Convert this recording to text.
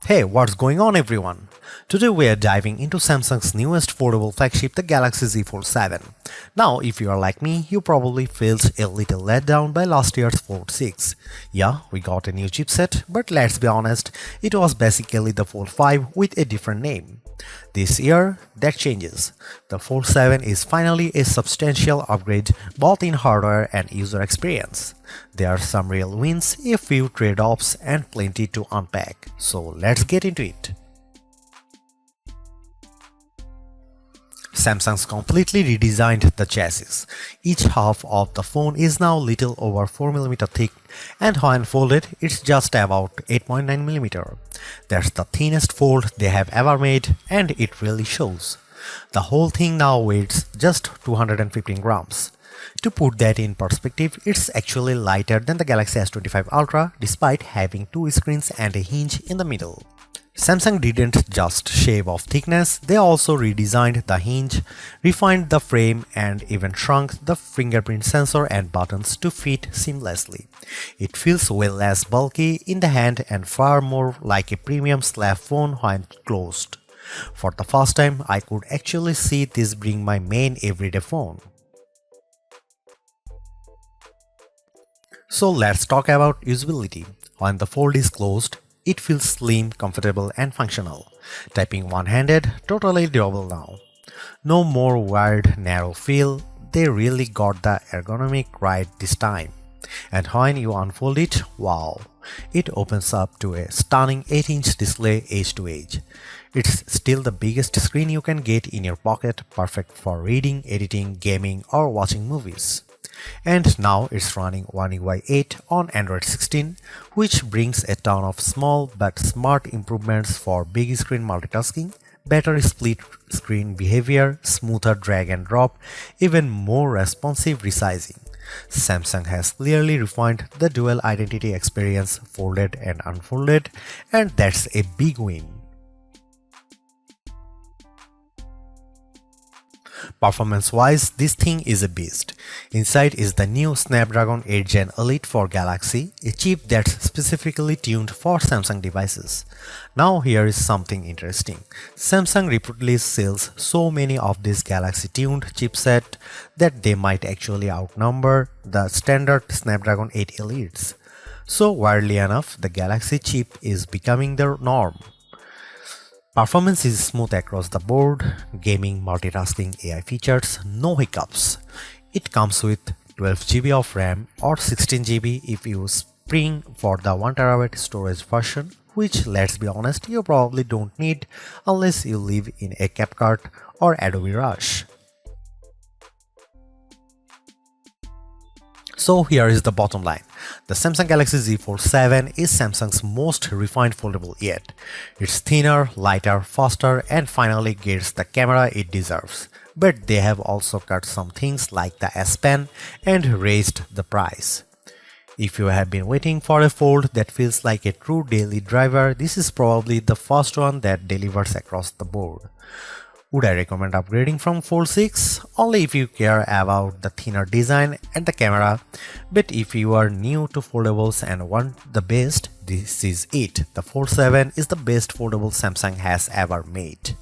Hey, what's going on everyone? Today we are diving into Samsung's newest foldable flagship, the Galaxy Z Fold 7. Now, if you are like me, you probably felt a little let down by last year's Fold 6. Yeah, we got a new chipset, but let's be honest, it was basically the Fold 5 with a different name. This year, that changes. The Fold 7 is finally a substantial upgrade both in hardware and user experience. There are some real wins, a few trade-offs, and plenty to unpack. So let's get into it. Samsung's completely redesigned the chassis. Each half of the phone is now little over 4mm thick, and when folded, it's just about 8.9mm. That's the thinnest fold they have ever made, and it really shows. The whole thing now weighs just 215 grams. To put that in perspective, it's actually lighter than the Galaxy S25 Ultra despite having two screens and a hinge in the middle. Samsung didn't just shave off thickness, they also redesigned the hinge, refined the frame, and even shrunk the fingerprint sensor and buttons to fit seamlessly. It feels way less bulky in the hand and far more like a premium slab phone when closed. For the first time, I could actually see this being my main everyday phone. So let's talk about usability. When the fold is closed, it feels slim, comfortable, and functional. Typing one-handed, totally doable now. No more weird, narrow feel, they really got the ergonomic right this time. And when you unfold it, wow, it opens up to a stunning 8-inch display edge to edge. It's still the biggest screen you can get in your pocket, perfect for reading, editing, gaming, or watching movies. And now it's running One UI 8 on Android 16, which brings a ton of small but smart improvements for big screen multitasking, better split screen behavior, smoother drag and drop, even more responsive resizing. Samsung has clearly refined the dual identity experience, folded and unfolded, and that's a big win. Performance-wise, this thing is a beast. Inside is the new Snapdragon 8 Gen Elite for Galaxy, a chip that's specifically tuned for Samsung devices. Now here is something interesting. Samsung reportedly sells so many of these Galaxy-tuned chipset that they might actually outnumber the standard Snapdragon 8 Elites. So weirdly enough, the Galaxy chip is becoming the norm. Performance is smooth across the board, gaming, multitasking, AI features, no hiccups. It comes with 12GB of RAM or 16GB if you spring for the 1TB storage version, which, let's be honest, you probably don't need unless you live in a CapCut or Adobe Rush. So here is the bottom line. The Samsung Galaxy Z Fold 7 is Samsung's most refined foldable yet. It's thinner, lighter, faster, and finally gets the camera it deserves. But they have also cut some things like the S Pen and raised the price. If you have been waiting for a fold that feels like a true daily driver, this is probably the first one that delivers across the board. Would I recommend upgrading from Fold 6? Only if you care about the thinner design and the camera, but if you are new to foldables and want the best, this is it. The Fold 7 is the best foldable Samsung has ever made.